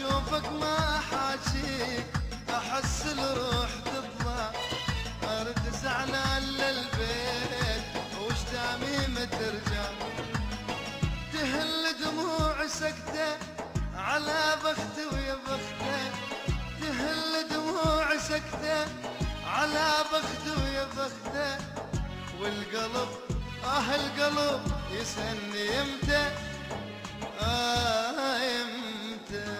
اشوفك ما حاجيك احس الروح تطلع، ارد زعلان للبيت وش دامي ترجع، تهل دموع سكتة على بختي ويا بختي، تهل دموع سكتة على بختي ويا بختي، والقلب القلب يسألني يمتى يمتى.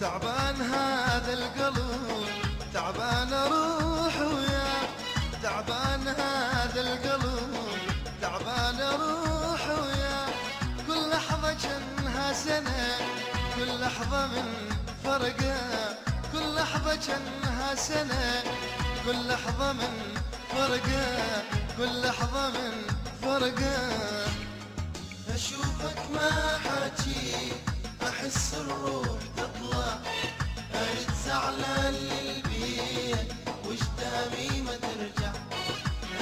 تعبان هذا القلب تعبان اروح وياك، تعبان هذا القلب تعبان اروح وياك، كل لحظة جنها سنة كل لحظة من فرقة، كل لحظة جنها سنة كل لحظة من فرقة، كل لحظة من فرقة. اشوفك ما حاجيك احس الروح تطلع، ارد زعلان للبيت وش دامي ما ترجع،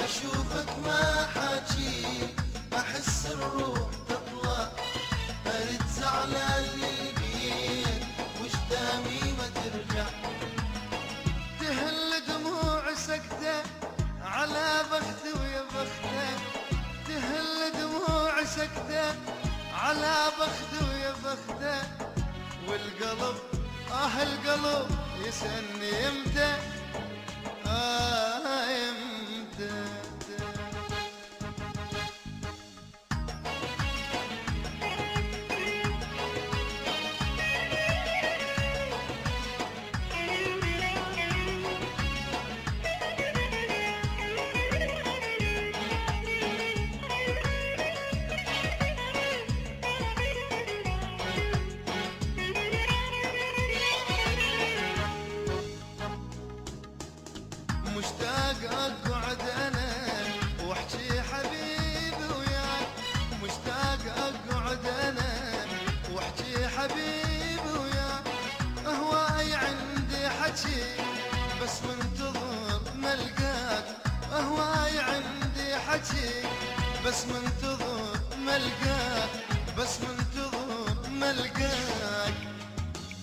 اشوفك ما حاجيك احس الروح تطلع، ارد زعلان للبيت وش دامي ما ترجع، تهل دموع سكتة على بختي ويا بختي، تهل دموع سكتة على بختي ويا بختي، والقلب القلب يسألني يمتى يمتى. مشتاق اقعد انا واحكي حبيبي وياك، مشتاق اقعد انا واحكي حبيبي وياك، اهواي عندي حكي بس منتظر ملقاك، اهواي عندي حكي بس منتظر ملقاك، بس منتظر ملقاك.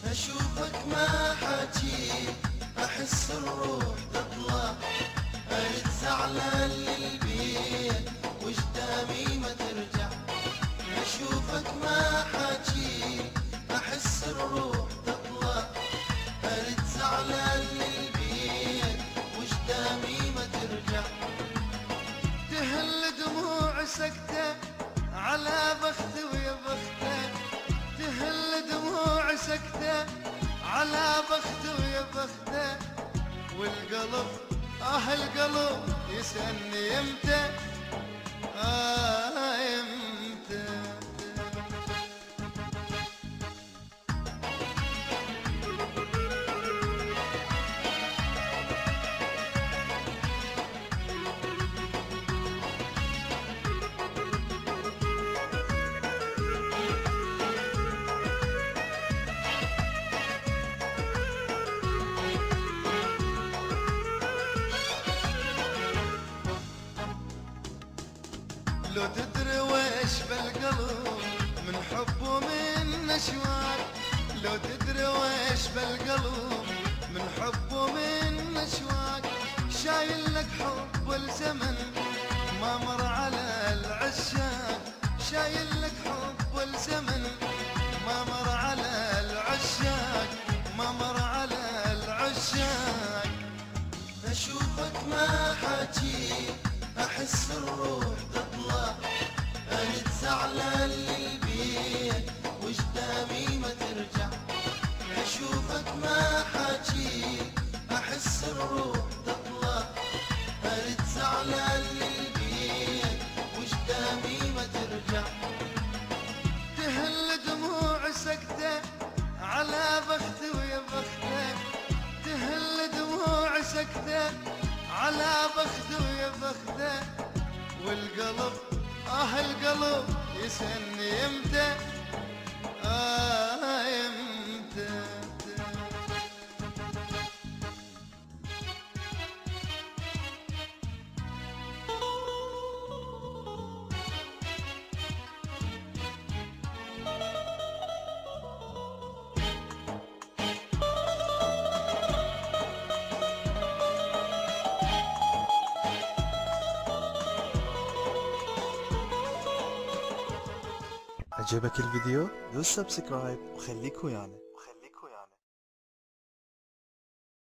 اشوفك ما حاجيك احس الروح تطلع، ارد زعلان للبيت وش دامي ما ترجع، اشوفك ما حاجيك احس الروح تطلع، ارد زعلان للبيت وش دامي ما ترجع، تهل دموع سكتة على بختي ويا بختي، تهل دموع سكتة على بختي ويا بختي، والقلب القلب يسألني يمتى يمتى. لو تدري ويش بالقلب من حب ومن اشواق، لو تدري ويش بالقلب من حب ومن اشواق، شايل لك حب الزمن ما مر على العشاق، شايل لك حب الزمن ما مر على العشاق، ما مر على العشاق. اشوفك ما حاجيك احس الروح تطلع، ارد زعلان للبيت وش دامي ما ترجع، اشوفك ما حاجيك احس الروح تطلع، ارد زعلان للبيت وش دامي ما ترجع. القلب القلب يسألني امتى امتى. عجبك الفيديو؟ دوس سبسكرايب وخليك ويانا.